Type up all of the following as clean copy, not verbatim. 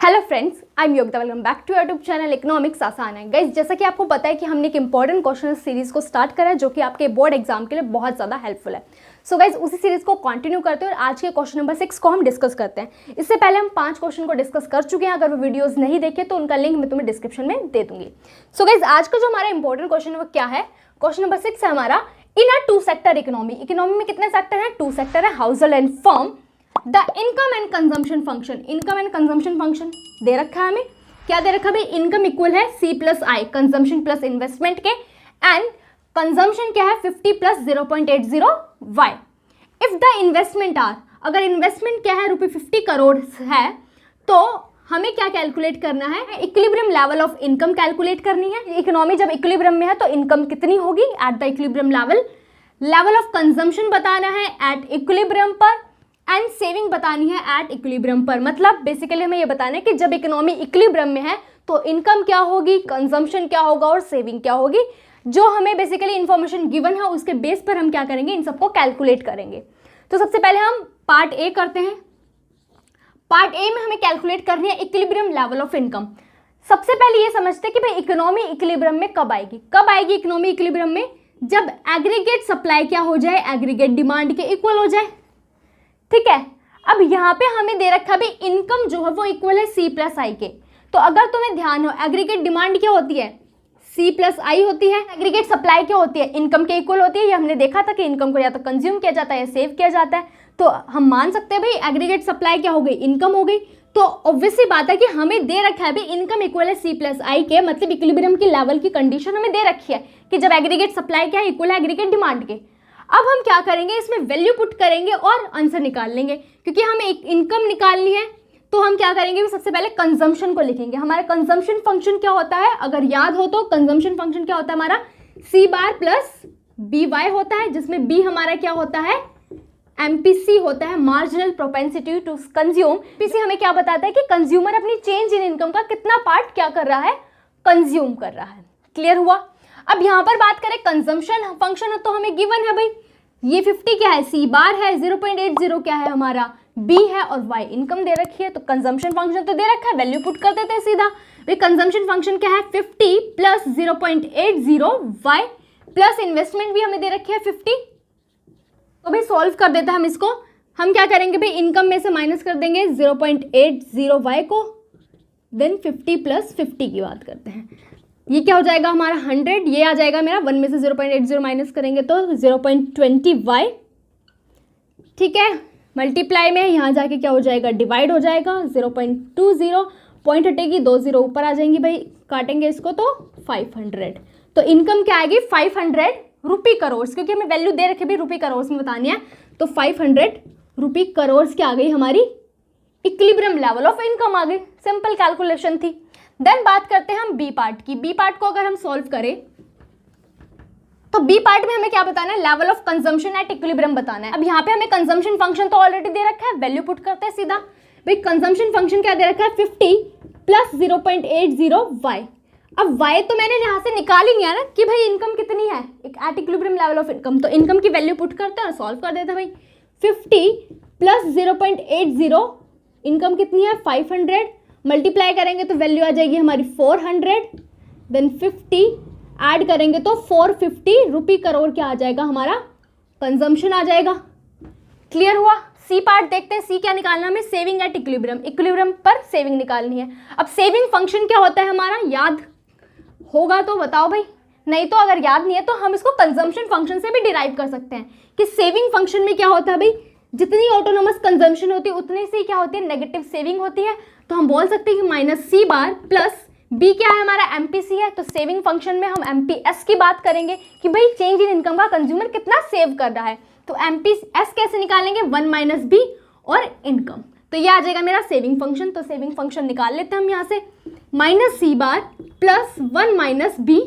Hello friends, I am Yogita. Welcome back to YouTube channel economics आसान है। Guys, जैसा कि आपको पता है कि हमने एक इंपॉर्टेंट क्वेश्चन सीरीज को स्टार्ट करा है जो कि आपके बोर्ड एग्जाम के लिए बहुत ज़्यादा हेल्पफुल है। सो गाइस, उसी सीरीज को कंटिन्यू करते हैं और आज के क्वेश्चन नंबर 6 को हम डिस्कस करते हैं। इससे पहले हम 5 क्वेश्चन को डिस्कस कर चुके हैं। अगर वो वीडियोज़ नहीं देखे तो उनका लिंक मैं तुम्हें डिस्क्रिप्शन में दे दूंगी। सो गाइस, आज का जो हमारा इंपॉर्टेंट क्वेश्चन है वो क्या है? क्वेश्चन नंबर 6 है हमारा, in a 2 sector economy. Economy में कितने सेक्टर हैं? 2 सेक्टर है, हाउस होल्ड and firm. The income and consumption function, income and consumption function दे रखा है हमें। क्या दे रखा है भाई? इनकम इक्वल है C plus I, consumption plus investment के, एंड कंजम्पशन क्या है? 50 plus 0.80 y। If the investment are, अगर इन्वेस्टमेंट क्या है ₹50 करोड़ है तो हमें क्या कैलकुलेट करना है? Equilibrium level of income calculate करनी है। इकोनॉमी जब इक्विलिब्रियम में है तो इनकम कितनी होगी at the equilibrium level. Level of consumption बताना है एट इक्विलिब्रियम पर, एंड सेविंग बतानी है एट इक्विलिब्रियम पर। मतलब बेसिकली हमें ये बताना है कि जब इकोनॉमी इक्विलिब्रियम में है तो इनकम क्या होगी, कंजम्पशन क्या होगा और सेविंग क्या होगी। जो हमें बेसिकली इन्फॉर्मेशन गिवन है उसके बेस पर हम क्या करेंगे, इन सबको कैलकुलेट करेंगे। तो सबसे पहले हम पार्ट ए करते हैं। पार्ट ए में हमें कैलकुलेट करनी है इक्विलिब्रियम लेवल ऑफ इनकम। सबसे पहले ये समझते हैं कि भाई इकोनॉमी इक्विलिब्रियम में कब आएगी। कब आएगी इकोनॉमी इक्विलिब्रियम में? जब एग्रीगेट सप्लाई क्या हो जाए, एग्रीगेट डिमांड के इक्वल हो जाए। ठीक है, अब यहाँ पे हमें दे रखा भी इनकम जो है वो इक्वल है C प्लस आई के। तो अगर तुम्हें ध्यान हो, एग्रीगेट डिमांड क्या होती है? C प्लस आई होती है। एग्रीगेट सप्लाई क्या होती है? इनकम के इक्वल होती है। ये हमने देखा था कि इनकम को या तो कंज्यूम किया जाता है या सेव किया जाता है। तो हम मान सकते हैं भाई एग्रीगेट सप्लाई क्या हो गई, इनकम हो गई। तो ऑब्वियसली बात है कि हमें दे रखा है भाई इनकम इक्वल है C प्लस आई के, मतलब इक्विलिब्रियम की लेवल की कंडीशन हमें दे रखी है कि जब एग्रीगेट सप्लाई क्या है, इक्वल है एग्रीगेट डिमांड के। अब हम क्या करेंगे, इसमें वैल्यू पुट करेंगे और आंसर निकाल लेंगे। क्योंकि हमें एक इनकम निकालनी है तो हम क्या करेंगे, सबसे पहले कंजम्पशन को लिखेंगे। हमारा कंजम्पशन फंक्शन क्या होता है, अगर याद हो तो कंजम्पशन फंक्शन क्या होता है हमारा? C बार प्लस BY होता है, जिसमें B हमारा क्या होता है? MPC होता है, marginal propensity to consume. MPC हमें क्या बताता है कि कंज्यूमर अपनी चेंज इन इनकम का कितना पार्ट क्या कर रहा है, कंज्यूम कर रहा है। क्लियर हुआ? अब यहाँ पर बात करें कंजम्पशन फंक्शन तो हमें गिवन है भाई, ये 50 क्या है, C बार है, 0.80 क्या है हमारा, B है, और Y इनकम दे रखी है। तो कंजम्पशन फंक्शन तो दे रखा है, वैल्यू पुट कर देते हैं सीधा। भाई कंजम्पशन फंक्शन क्या है? 50 प्लस 0.80 Y प्लस इन्वेस्टमेंट भी हमें दे रखी है 50। तो भाई सॉल्व कर देते हैं हम इसको। हम क्या करेंगे भाई, इनकम में से माइनस कर देंगे 0.80 Y को, देन 50 प्लस 50 की बात करते हैं। ये क्या हो जाएगा हमारा 100, ये आ जाएगा मेरा 1 में से 0.80 माइनस करेंगे तो 0.20 Y। ठीक है, मल्टीप्लाई में यहाँ जाके क्या हो जाएगा, डिवाइड हो जाएगा 0.20, पॉइंट हटेगी, 2 0 ऊपर आ जाएंगी भाई, काटेंगे इसको तो 500। तो इनकम क्या आएगी? 500 रुपी करोड़, क्योंकि हमें वैल्यू दे रखे भी रुपी करोड़ में बतानी है। तो 500 रुपी करोड़ की आ गई हमारी इक्विलिब्रियम लेवल ऑफ इनकम आ गई। सिंपल कैलकुलेशन थी। देन बात करते हैं हम बी पार्ट की। बी पार्ट को अगर हम सॉल्व करें तो बी पार्ट में हमें क्या बताना है? Level of consumption at equilibrium बताना है। अब यहाँ पे हमें कंजम्पशन फंक्शन तो ऑलरेडी दे रखा है, वैल्यू पुट करते हैं सीधा। भाई कंजम्पशन फंक्शन क्या दे रखा है? 50 प्लस 0.80 y। अब y तो मैंने यहाँ से निकाल ही नहीं है ना कि भाई इनकम कितनी है at equilibrium level of income. तो इनकम की वैल्यू पुट करते हैं और सॉल्व कर देते हैं भाई। 50 प्लस 0.80, इनकम कितनी है? 500, मल्टीप्लाई करेंगे तो वैल्यू आ जाएगी हमारी 400, देन 50 ऐड करेंगे तो 450 रुपी करोड़ क्या आ जाएगा हमारा? कंजम्पशन आ जाएगा। क्लियर हुआ? सी पार्ट देखते हैं। सी क्या निकालना है हमें? सेविंग एट इक्विलिब्रियम, इक्विलिब्रियम पर सेविंग निकालनी है। अब सेविंग फंक्शन क्या होता है हमारा? याद होगा तो बताओ भाई, नहीं तो अगर याद नहीं है तो हम इसको कंजम्पशन फंक्शन से भी डिराइव कर सकते हैं कि सेविंग फंक्शन में क्या होता है भाई, जितनी ऑटोनोमस कंजम्पशन होती है उतनी सी क्या होती है, नेगेटिव सेविंग होती है। तो हम बोल सकते हैं कि minus C bar plus B क्या है हमारा? MPC है। तो सेविंग फंक्शन में हम MPS की बात करेंगे कि भाई चेंज इन इनकम का कंज्यूमर कितना सेव कर रहा है। तो MPS कैसे निकालेंगे? 1 माइनस B और इनकम। तो ये आ जाएगा मेरा सेविंग फंक्शन। तो सेविंग फंक्शन निकाल लेते हैं हम यहाँ से, minus C bar plus 1 minus B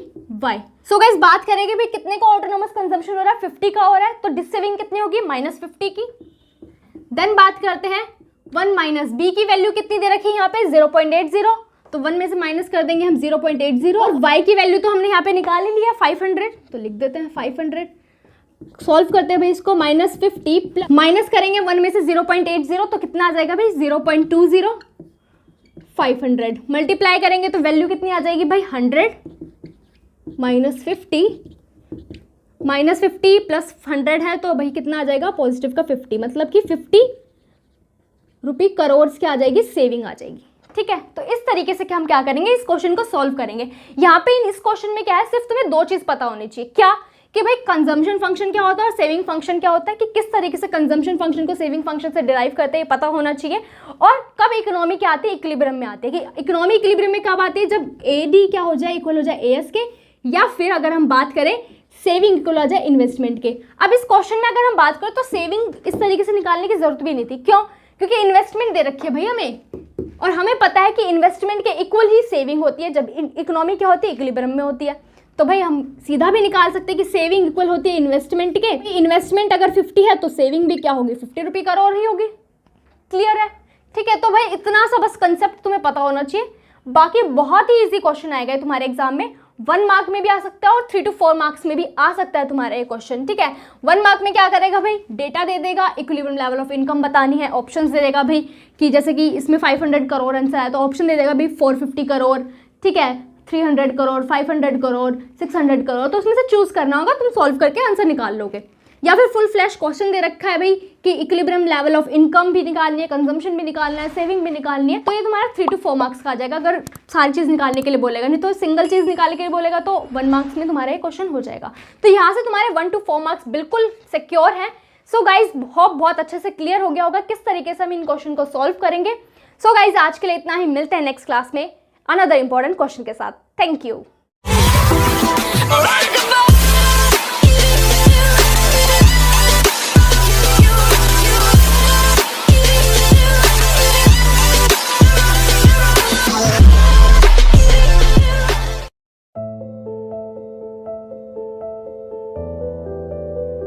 Y। So guys बात करेंगे भाई कितने का ऑटोनोमस कंजम्पशन हो रहा है? 50 का हो रहा है। तो डिसेविंग कितनी होगी? माइनस 50 की। देन बात करते हैं 1 माइनस B की वैल्यू कितनी दे रखी है यहाँ पे? 0.80। तो 1 में से माइनस कर देंगे हम 0.80, और Y की वैल्यू तो हमने यहाँ पे निकाल ही लिया 500। तो लिख देते हैं 500। सॉल्व करते हैं भाई इसको, माइनस 50 माइनस करेंगे 1 में से 0.80 तो कितना आ जाएगा भाई? 0.20। 500 मल्टीप्लाई करेंगे तो वैल्यू कितनी आ जाएगी भाई 100 -50 प्लस 100 है तो भाई कितना आ जाएगा पॉजिटिव का 50, मतलब कि 50 रुपये करोड़ क्या आ जाएगी सेविंग आ जाएगी। ठीक है, तो इस तरीके से हम क्या करेंगे, इस क्वेश्चन को सॉल्व करेंगे। यहाँ पे इस क्वेश्चन में क्या है, सिर्फ तुम्हें दो चीज पता होनी चाहिए। क्या कि भाई कंजम्पशन फंक्शन क्या होता है और सेविंग फंक्शन क्या होता है, कि किस तरीके से कंजम्पशन फंक्शन को सेविंग फंक्शन से डिराइव करते हैं पता होना चाहिए। और कब इकोनॉमी क्या आती है, इक्विलिब्रियम में आती है। कि इकोनॉमी इक्विलिब्रियम में कब आती है, जब AD क्या हो जाए, इक्वल हो जाए AS के, या फिर अगर हम बात करें सेविंग इक्वल हो जाए इन्वेस्टमेंट के। अब इस क्वेश्चन में अगर हम बात करें तो सेविंग इस तरीके से निकालने की जरूरत भी नहीं थी। क्यों? क्योंकि इन्वेस्टमेंट दे रखी है भाई हमें, और हमें पता है कि इन्वेस्टमेंट के इक्वल ही सेविंग होती है जब इकोनॉमी क्या होती है, इक्विलिब्रियम में होती है। तो भाई हम सीधा भी निकाल सकते हैं कि सेविंग इक्वल होती है इन्वेस्टमेंट के। इन्वेस्टमेंट अगर 50 है तो सेविंग भी क्या होगी, 50 रुपये करोड़ ही होगी। क्लियर है? ठीक है, तो भाई इतना सा बस कंसेप्ट तुम्हें पता होना चाहिए। बाकी बहुत ही इजी क्वेश्चन आएगा तुम्हारे एग्जाम में, 1 मार्क में भी आ सकता है और 3 to 4 मार्क्स में भी आ सकता है तुम्हारा ये क्वेश्चन। ठीक है, 1 मार्क में क्या करेगा भाई, डेटा दे देगा, इक्विलिब्रियम लेवल ऑफ इनकम बतानी है, ऑप्शंस दे देगा भाई कि जैसे कि इसमें 500 करोड़ आंसर है तो ऑप्शन दे देगा भाई 450 करोड़, ठीक है, 300 करोड़, 500 करोड़, 600 करोड़, तो उसमें से चूज करना होगा, तुम सॉल्व करके आंसर निकाल लोगे। या फिर फुल फ्लैश क्वेश्चन दे रखा है भाई कि इक्विलिब्रियम लेवल ऑफ इनकम भी निकालनी है, कंजम्पशन भी निकालना है, सेविंग भी निकालनी है, तो ये तुम्हारा 3 to 4 मार्क्स का आ जाएगा अगर सारी चीज़ निकालने के लिए बोलेगा। नहीं तो सिंगल चीज़ निकालने के लिए बोलेगा तो 1 मार्क्स में तुम्हारा ये क्वेश्चन हो जाएगा। तो यहाँ से तुम्हारे 1 to 4 मार्क्स बिल्कुल सिक्योर है। सो गाइज होप बहुत अच्छे से क्लियर हो गया होगा किस तरीके से हम इन क्वेश्चन को सॉल्व करेंगे। सो गाइज आज के लिए इतना ही, मिलते हैं नेक्स्ट क्लास में अनदर इंपॉर्टेंट क्वेश्चन के साथ। Thank you.